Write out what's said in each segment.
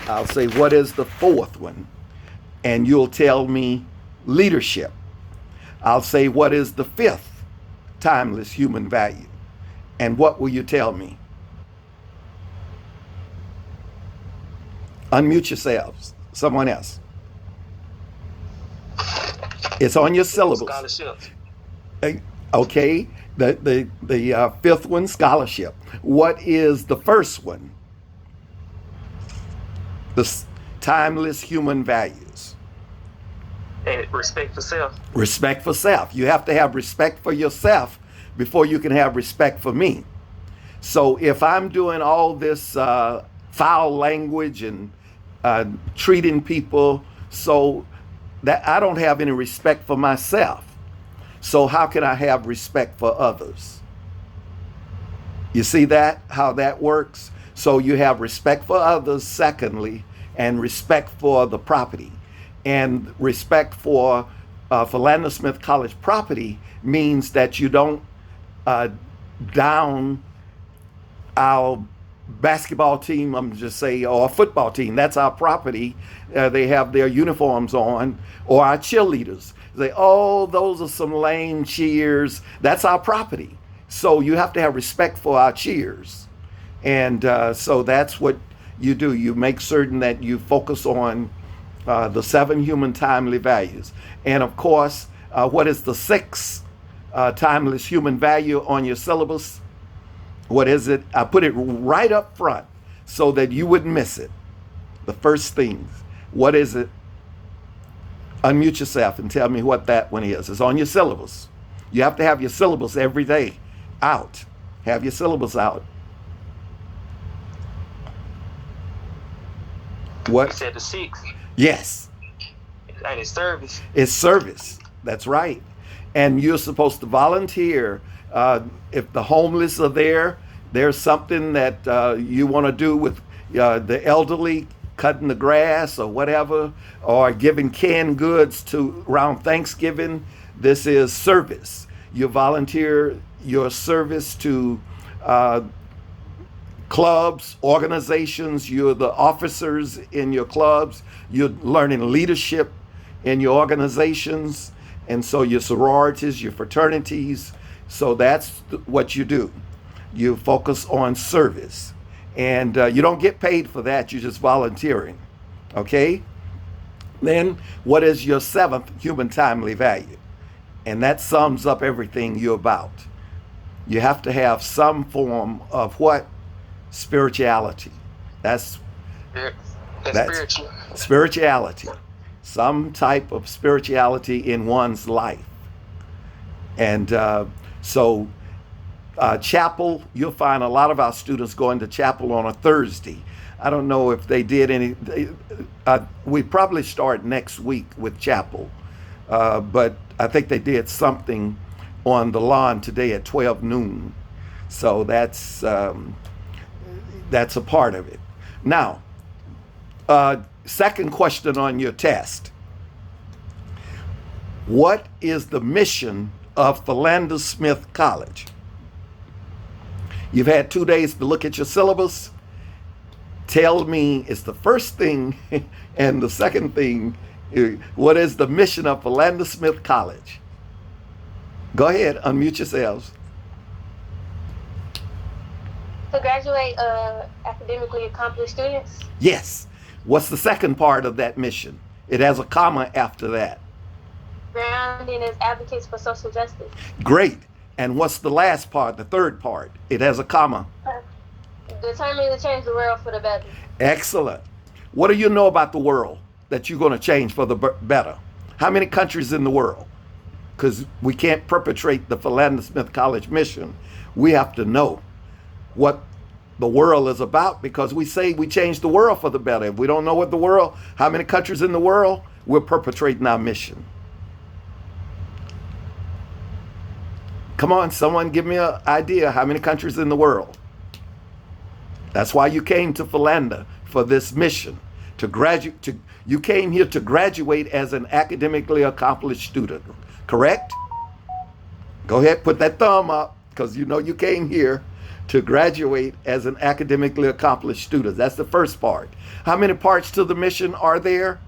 I'll say, what is the fourth one? And you'll tell me leadership. I'll say, what is the fifth timeless human value? And what will you tell me? Unmute yourselves. Someone else. It's on your syllabus. Scholarship. Okay. The fifth one, scholarship. What is the first one? The timeless human values. And respect for self. Respect for self. You have to have respect for yourself before you can have respect for me. So if I'm doing all this foul language and treating people so that I don't have any respect for myself, so how can I have respect for others? You see that, how that works? So you have respect for others, secondly, and respect for the property. And respect for Philander Smith College property means that you don't down our basketball team, I'm just say, or a football team. That's our property. They have their uniforms on, or our cheerleaders. They, oh, those are some lame cheers. That's our property. So you have to have respect for our cheers. And so that's what you do. You make certain that you focus on the 7 human timely values. And of course, what is the 6th timeless human value on your syllabus? What is it? I put it right up front so that you wouldn't miss it. The first things. What is it? Unmute yourself and tell me what that one is. It's on your syllabus. You have to have your syllabus every day out. Have your syllabus out. What? You said the 6th. Yes. And it's service. It's service. That's right. And you're supposed to volunteer. If the homeless are there, there's something that you want to do with the elderly, cutting the grass or whatever, or giving canned goods to around Thanksgiving. This is service. You volunteer your service to clubs, organizations. You're the officers in your clubs. You're learning leadership in your organizations. And so your sororities, your fraternities. So that's what you do. You focus on service. And you don't get paid for that. You're just volunteering. Okay? Then what is your 7th human timely value? And that sums up everything you're about. You have to have some form of what? Spirituality. That's spiritual. Spirituality. Some type of spirituality in one's life. And so chapel, you'll find a lot of our students going to chapel on a Thursday. I don't know if they did any, we probably start next week with chapel. But I think they did something on the lawn today at 12 noon. So that's a part of it. Now, second question on your test. What is the mission of Philander Smith College? You've had 2 days to look at your syllabus. Tell me, it's the first thing and the second thing, what is the mission of Philander Smith College? Go ahead, unmute yourselves. To graduate academically accomplished students? Yes. What's the second part of that mission? It has a comma after that. Grounding as advocates for social justice. Great. And what's the last part, the third part? It has a comma. Determined to change the world for the better. Excellent. What do you know about the world that you're going to change for the better? How many countries in the world? Because we can't perpetrate the Philander Smith College mission. We have to know what the world is about, because we say we change the world for the better. If we don't know what the world, how many countries in the world, we're perpetrating our mission. Come on, someone give me an idea. How many countries in the world? That's why you came to Philander, for this mission. You came here to graduate as an academically accomplished student, correct? Go ahead, put that thumb up, because you know you came here. To graduate as an academically accomplished student. That's the first part. How many parts to the mission are there?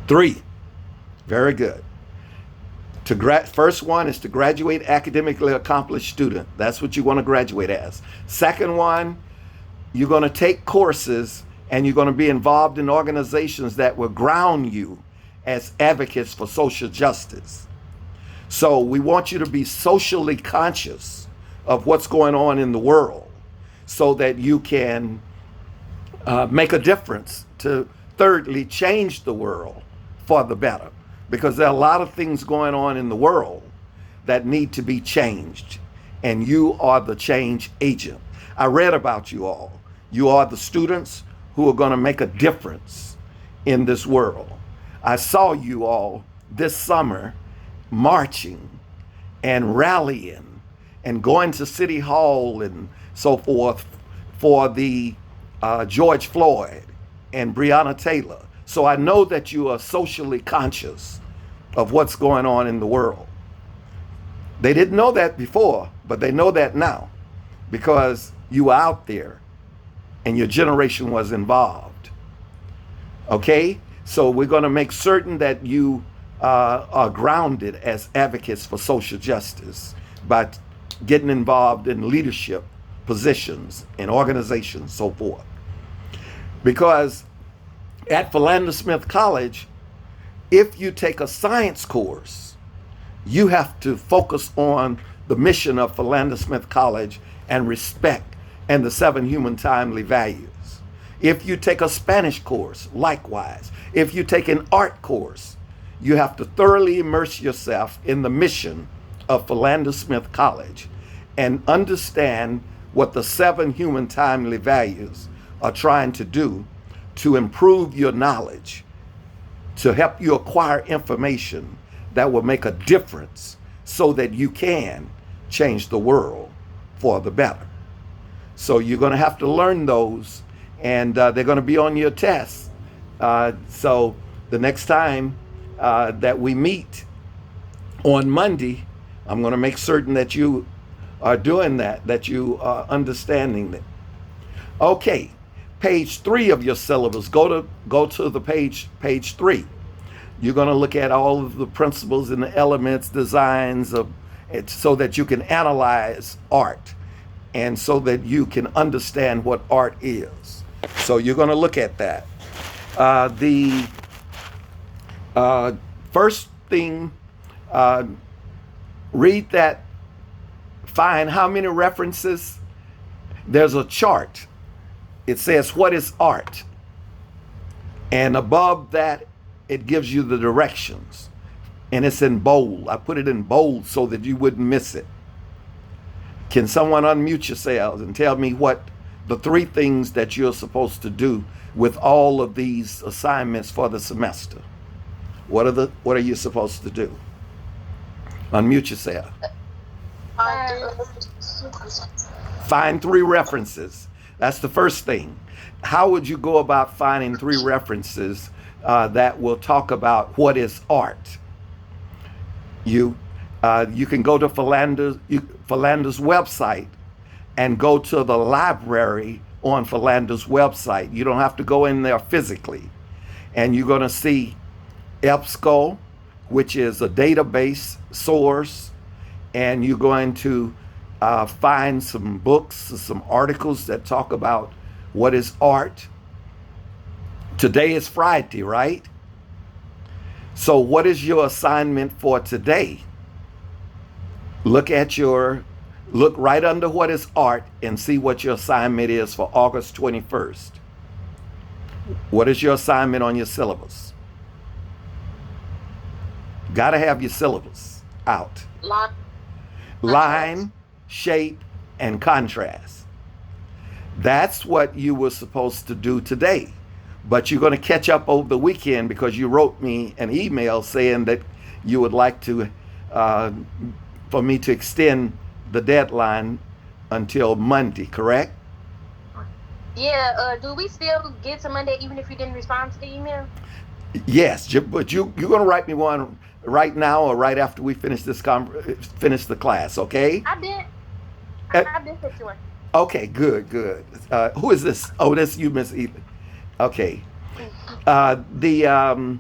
3. Very good. First one is to graduate academically accomplished student. That's what you want to graduate as. Second one, you're going to take courses and you're going to be involved in organizations that will ground you as advocates for social justice. So we want you to be socially conscious of what's going on in the world so that you can make a difference to, thirdly, change the world for the better. Because there are a lot of things going on in the world that need to be changed. And you are the change agent. I read about you all. You are the students who are going to make a difference in this world. I saw you all this summer marching and rallying and going to City Hall and so forth for the George Floyd and Breonna Taylor. So I know that you are socially conscious of what's going on in the world. They didn't know that before, but they know that now because you were out there and your generation was involved. Okay? So we're going to make certain that you are grounded as advocates for social justice by getting involved in leadership positions in organizations, so forth. Because at Philander Smith College, if you take a science course, you have to focus on the mission of Philander Smith College and respect and the 7 human timely values. If you take a Spanish course, likewise. If you take an art course, you have to thoroughly immerse yourself in the mission of Philander Smith College and understand what the 7 human timely values are trying to do to improve your knowledge, to help you acquire information that will make a difference so that you can change the world for the better. So you're going to have to learn those, and they're going to be on your tests. So the next time that we meet on Monday, I'm going to make certain that you are doing that you are understanding that. Okay, page 3 of your syllabus. Go to the page 3. You're going to look at all of the principles and the elements, designs of it, so that you can analyze art and so that you can understand what art is. So you're going to look at that. The first thing, read that, find how many references. There's a chart. It says, what is art? And above that, it gives you the directions. And it's in bold. I put it in bold so that you wouldn't miss it. Can someone unmute yourselves and tell me what the 3 things that you're supposed to do with all of these assignments for the semester? What are you supposed to do? Unmute yourself. Find 3 references. That's the first thing. How would you go about finding 3 references that will talk about what is art? You can go to Philander's website and go to the library on Philander's website. You don't have to go in there physically. And you're going to see EBSCO, which is a database source, and you're going to find some books, some articles that talk about what is art. Today is Friday, right? So what is your assignment for today? Look right under what is art and see what your assignment is for August 21st. What is your assignment on your syllabus? Got to have your syllabus out. Line, shape, and contrast. That's what you were supposed to do today. But you're going to catch up over the weekend because you wrote me an email saying that you would like to, for me to extend the deadline until Monday, correct? Yeah, do we still get to Monday even if you didn't respond to the email? Yes, but you're going to write me one right now or right after we finish this finish the class, okay? I did. I've been sent you one. Okay, good, good. Who is this? Oh, that's you, Miss Ethan. Okay. The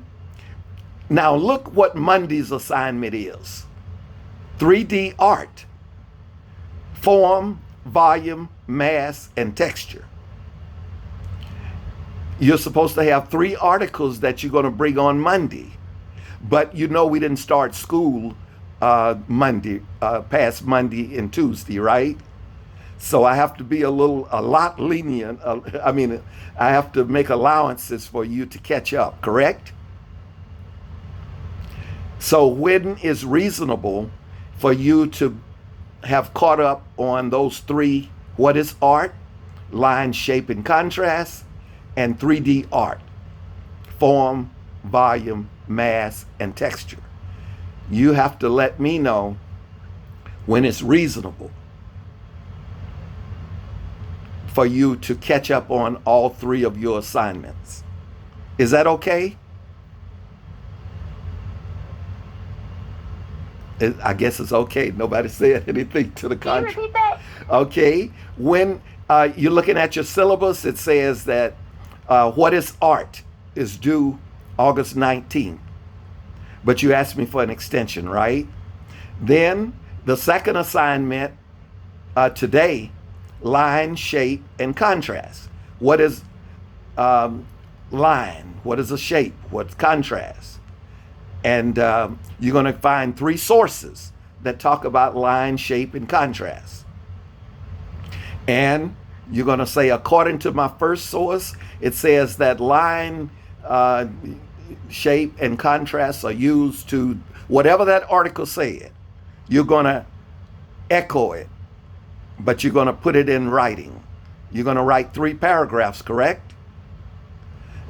Now look what Monday's assignment is. 3D art, form, volume, mass, and texture. You're supposed to have 3 articles that you're going to bring on Monday. But you know we didn't start school Monday, past Monday and Tuesday, right? So I have to be a lot lenient. I have to make allowances for you to catch up, correct? So when is reasonable for you to have caught up on those 3, what is art, line, shape, and contrast, and 3D art, form, volume, mass, and texture? You have to let me know when it's reasonable for you to catch up on all 3 of your assignments. Is that okay? I guess it's okay. Nobody said anything to the Can you contrary. repeat that? Okay. When you're looking at your syllabus, it says that what is art is due August 19th. But you asked me for an extension, right? Then the second assignment today, line, shape, and contrast. What is line? What is a shape? What's contrast? And you're going to find 3 sources that talk about line, shape, and contrast. And you're going to say, according to my first source, it says that line, shape, and contrast are used to, whatever that article said, you're going to echo it, but you're going to put it in writing. You're going to write 3 paragraphs, correct?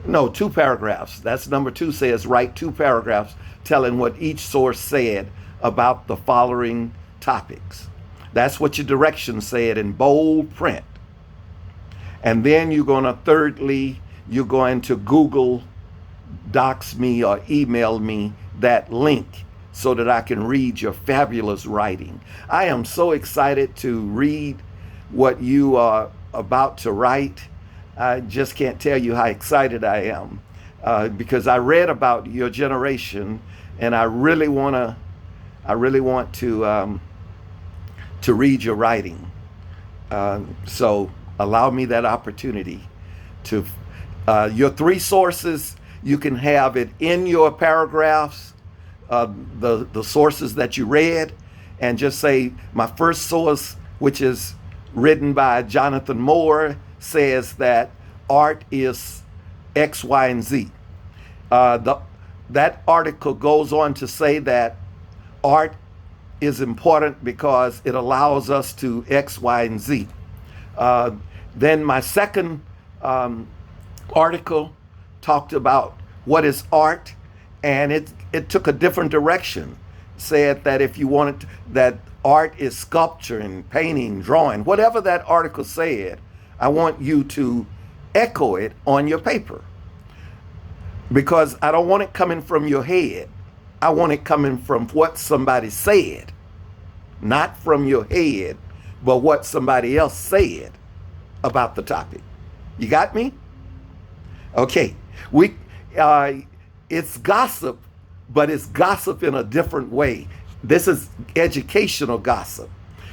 No, 2 paragraphs. That's number 2 says write 2 paragraphs telling what each source said about the following topics. That's what your directions said in bold print. And then you're going to, thirdly, you're going to Google Docs me or email me that link so that I can read your fabulous writing. I am so excited to read what you are about to write. I just can't tell you how excited I am because I read about your generation, and I really want to read your writing. So allow me that opportunity to. Your 3 sources, you can have it in your paragraphs, the sources that you read, and just say my first source, which is written by Jonathan Moore, says that art is X, Y, and Z. That article goes on to say that art is important because it allows us to X, Y, and Z. Then my second article talked about what is art, and it took a different direction. Said that if you wanted to, that art is sculpture and painting, drawing, whatever that article said, I want you to echo it on your paper. Because I don't want it coming from your head. I want it coming from what somebody said. Not from your head, but what somebody else said about the topic. You got me? Okay. It's gossip, but it's gossip in a different way. This is educational gossip.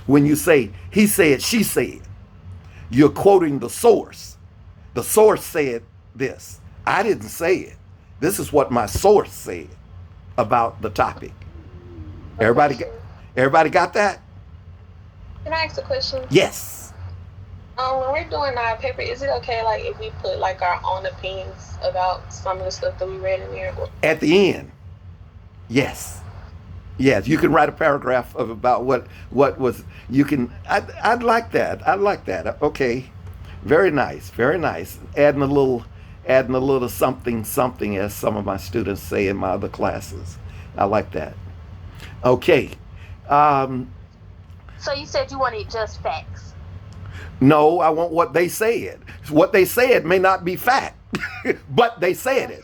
When you say, he said, she said, you're quoting the source. The source said this. I didn't say it. This is what my source said about the topic. Everybody got that? Can I ask a question? Yes. When we're doing our paper, is it okay, like, if we put like our own opinions about some of the stuff that we read in there? At the end, yes. Yes, you can write a paragraph about what was. You can. I'd like that. I'd like that. Okay, very nice. Very nice. Adding a little something, as some of my students say in my other classes. I like that. Okay. So you said you wanted just facts. No, I want what they said. What they said may not be fact, but they said it.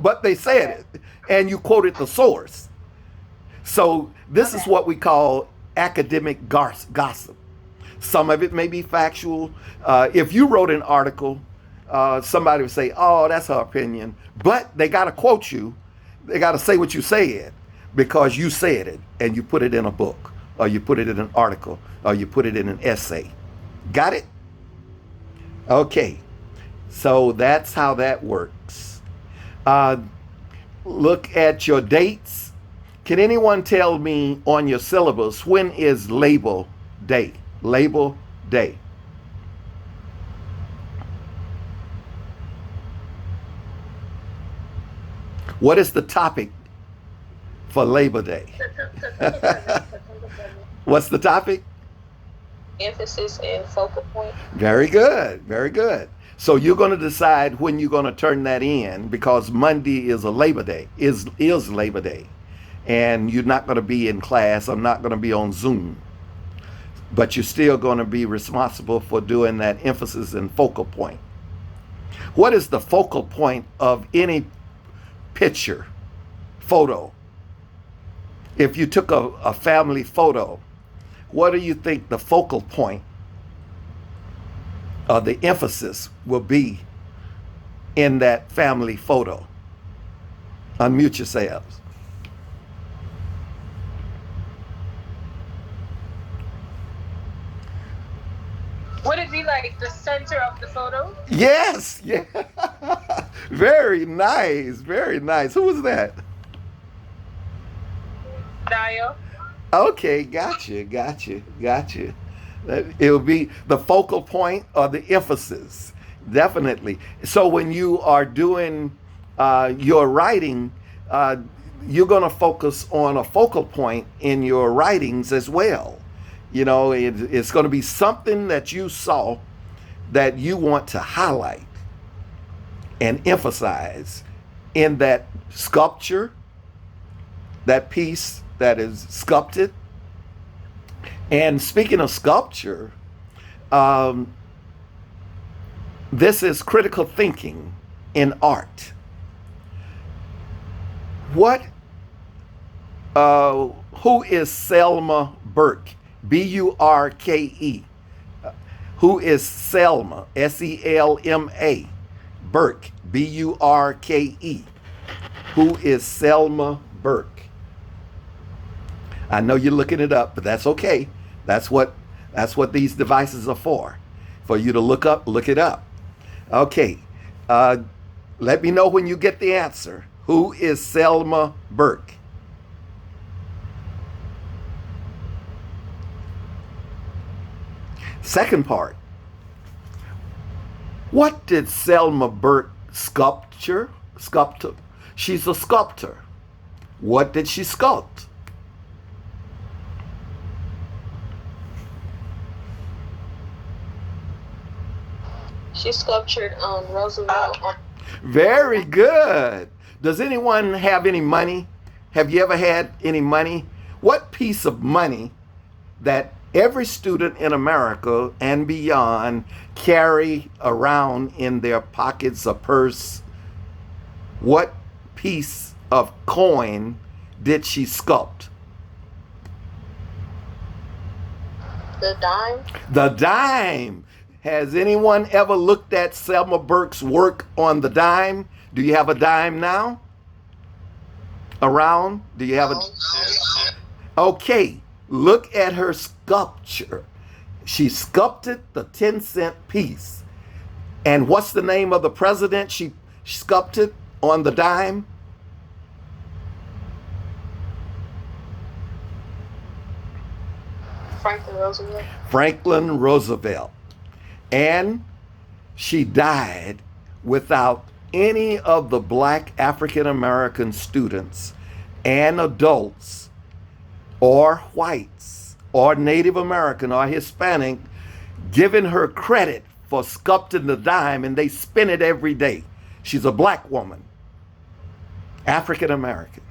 But they said it, and you quoted the source. So this is what we call academic gossip. Some of it may be factual. If you wrote an article, somebody would say, "Oh, that's her opinion," but they got to quote you. They got to say what you said because you said it, and you put it in a book, or you put it in an article, or you put it in an essay. Got it? Okay. So that's how that works. Look at your dates. Can anyone tell me on your syllabus when is Labor Day? Labor Day. What is the topic for Labor Day? What's the topic? Emphasis and focal point. Very good. Very good. So you're going to decide when you're going to turn that in because Monday is a Labor Day, is Labor Day. And you're not going to be in class. I'm not going to be on Zoom. But you're still going to be responsible for doing that emphasis and focal point. What is the focal point of any picture, photo? If you took a family photo, what do you think the focal point or the emphasis will be in that family photo? Unmute yourselves. Would it be like the center of the photo? Yes, yeah. Very nice, very nice. Who was that? Dio. Okay, gotcha. It'll be the focal point or the emphasis, definitely. So when you are doing your writing, you're going to focus on a focal point in your writings as well. You know, it's going to be something that you saw that you want to highlight and emphasize in that sculpture, that piece that is sculpted. And speaking of sculpture, this is critical thinking in art. Who is Selma Burke? Burke. Who is Selma? Selma. Burke. Burke. Who is Selma Burke? I know you're looking it up, but that's okay. That's what these devices are for you to look it up. Okay. Let me know when you get the answer. Who is Selma Burke? Second part. What did Selma Burke sculpture? She's a sculptor. What did she sculpt? She sculptured Roosevelt. Very good. Does anyone have any money? Have you ever had any money? What piece of money that every student in America and beyond carry around in their pockets or purse? What piece of coin did she sculpt? The dime. The dime. Has anyone ever looked at Selma Burke's work on the dime? Do you have a dime now? Around? Do you have a... Okay, look at her sculpture. She sculpted the 10-cent piece. And what's the name of the president she sculpted on the dime? Franklin Roosevelt. Franklin Roosevelt. And she died without any of the black African American students and adults or whites or Native American or Hispanic giving her credit for sculpting the dime, and they spin it every day. She's a black woman, African American.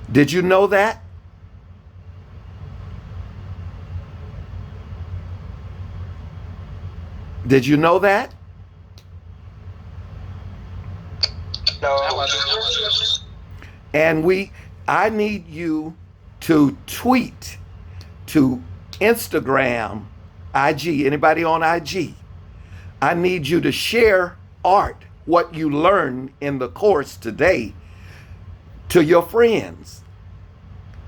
Did you know that? Did you know that? No. And I need you to tweet, to Instagram IG, anybody on IG, I need you to share art, what you learned in the course today, to your friends.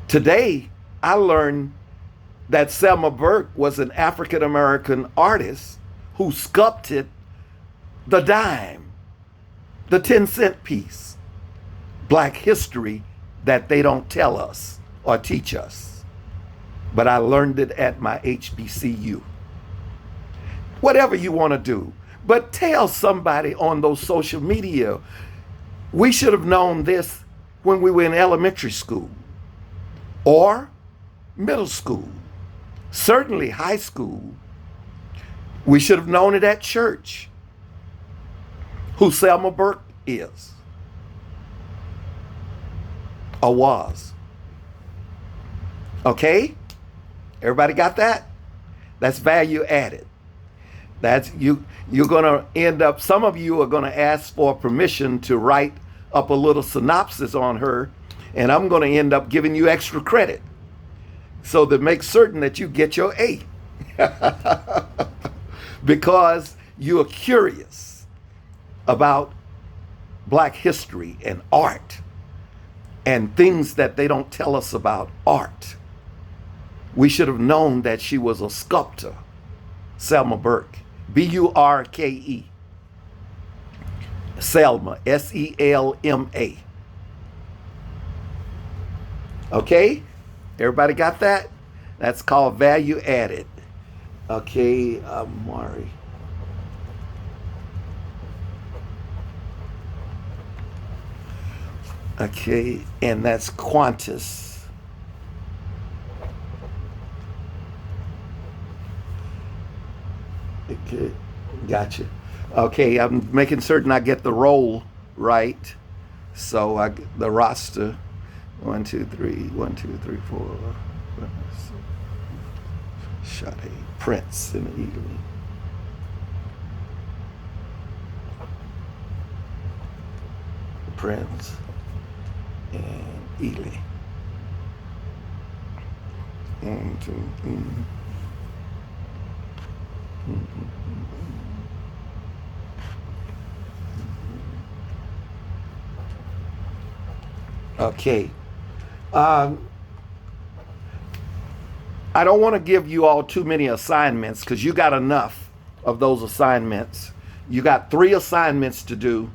Today, I learned that Selma Burke was an African American artist who sculpted the dime, the 10-cent piece, Black history that they don't tell us or teach us. But I learned it at my HBCU. Whatever you want to do, but tell somebody on those social media. We should have known this when we were in elementary school or middle school, certainly high school. We should have known it at church, who Selma Burke is or was. Okay? Everybody got that? That's value added. That's you're going to end up, some of you are going to ask for permission to write up a little synopsis on her, and I'm going to end up giving you extra credit so to make certain that you get your A. Because you are curious about Black history and art and things that they don't tell us about art. We should have known that she was a sculptor, Selma Burke, B-U-R-K-E. Selma, S-E-L-M-A. Okay? Everybody got that? That's called value added. Okay, Mari. Okay, and that's Qantas. Okay, gotcha. Okay, I'm making certain I get the role right. So the roster, 1, 2, 3, 1, 2, 3, 4. Sade, Prince, and Ely. Prince and Ely. 1, 2, Okay. I don't want to give you all too many assignments because you got enough of those assignments. You got 3 assignments to do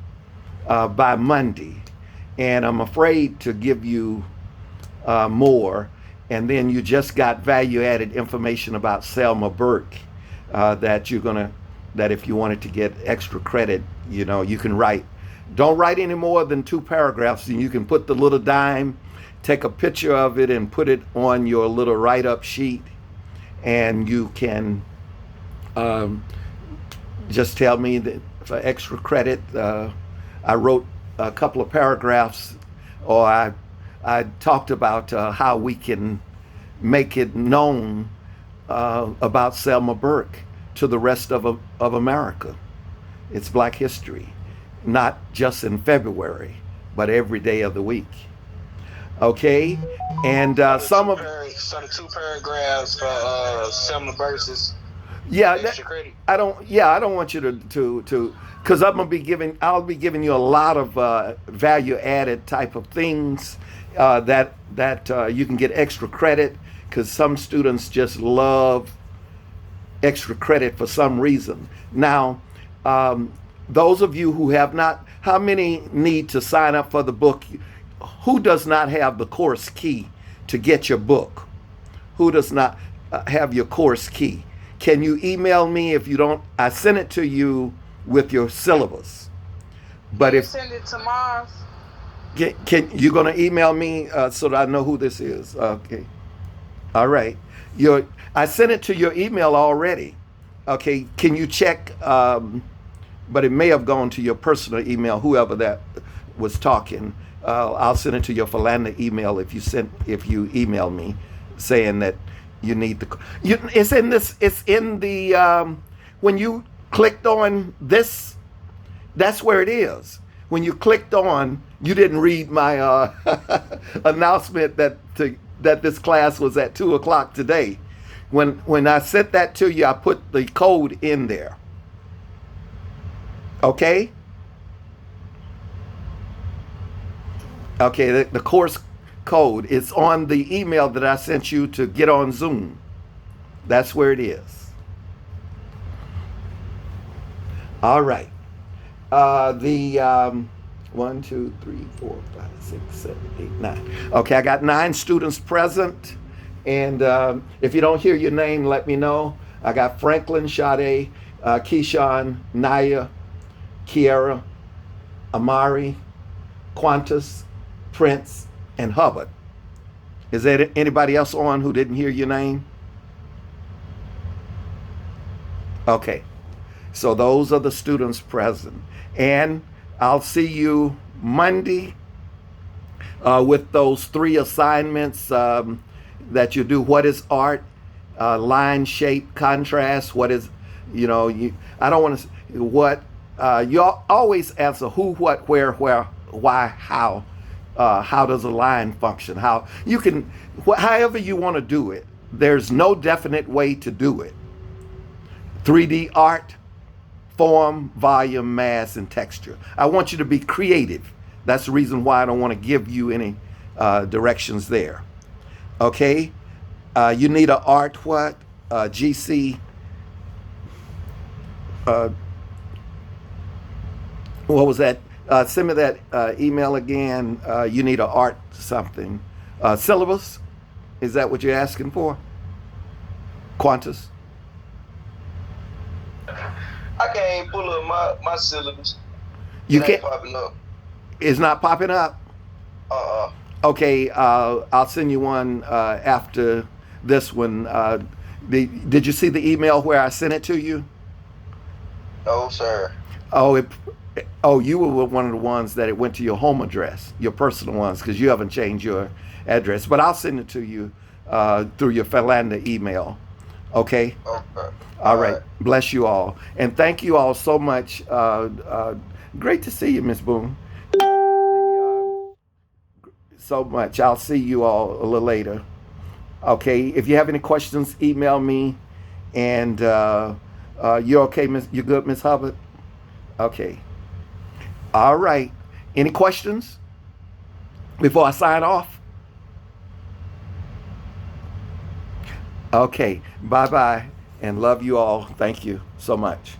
by Monday, and I'm afraid to give you more. And then you just got value-added information about Selma Burke that if you wanted to get extra credit, you can write. Don't write any more than 2 paragraphs, and you can put the little dime, take a picture of it, and put it on your little write-up sheet, and you can just tell me that for extra credit, I wrote a couple of paragraphs, or I talked about how we can make it known about Selma Burke to the rest of America. It's Black history, not just in February, but every day of the week. Okay, and some of so the 2 paragraphs for Selma versus extra credit. I don't want you to because I'll be giving you a lot of value added type of things that you can get extra credit, because some students just love extra credit for some reason. Now, those of you who have not, how many need to sign up for the book? Who does not have the course key to get your book? Who does not have your course key? Can you email me? If you don't, I sent it to you with your syllabus. But if send it tomorrow. Can you gonna email me so that I know who this is? Okay. All right. I sent it to your email already. Okay. Can you check? But it may have gone to your personal email, whoever that was talking. I'll send it to your Philander email if you email me saying that you need it's in the when you clicked on this, that's where it is. When you clicked on, you didn't read my announcement that this class was at 2:00 today. When I sent that to you, I put the code in there. Okay? Okay, the course code is on the email that I sent you to get on Zoom. That's where it is. All right. The 1, 2, 3, 4, 5, 6, 7, 8, 9. Okay, I got 9 students present. And if you don't hear your name, let me know. I got Franklin, Sade, Keyshawn, Naya, Kiera, Amari, Qantas, Prince, and Hubbard. Is there anybody else on who didn't hear your name? Okay. So those are the students present. And I'll see you Monday with those 3 assignments that you do. What is art? Line, shape, contrast. What is, I don't want to, what, you always answer who, what, where, why, how. How does a line function? How you can, however you want to do it. There's no definite way to do it. 3D art, form, volume, mass, and texture. I want you to be creative. That's the reason why I don't want to give you any directions there. Okay? You need an art what? GC. What was that? Send me that email again. You need an art something. Syllabus? Is that what you're asking for? Qantas? I can't pull up my syllabus. You It ain't can't? popping up. It's not popping up? Uh-uh. Okay, I'll send you one after this one. Did you see the email where I sent it to you? No, sir. Oh, you were one of the ones that it went to your home address, your personal ones, because you haven't changed your address. But I'll send it to you through your Philander email. Okay? Okay. All right. Bless you all. And thank you all so much. Great to see you, Miss Boone. So much. I'll see you all a little later. Okay. If you have any questions, email me. And you're okay, Miss? You good, Miss Hubbard? Okay. All right. Any questions before I sign off? Okay. Bye-bye. And love you all. Thank you so much.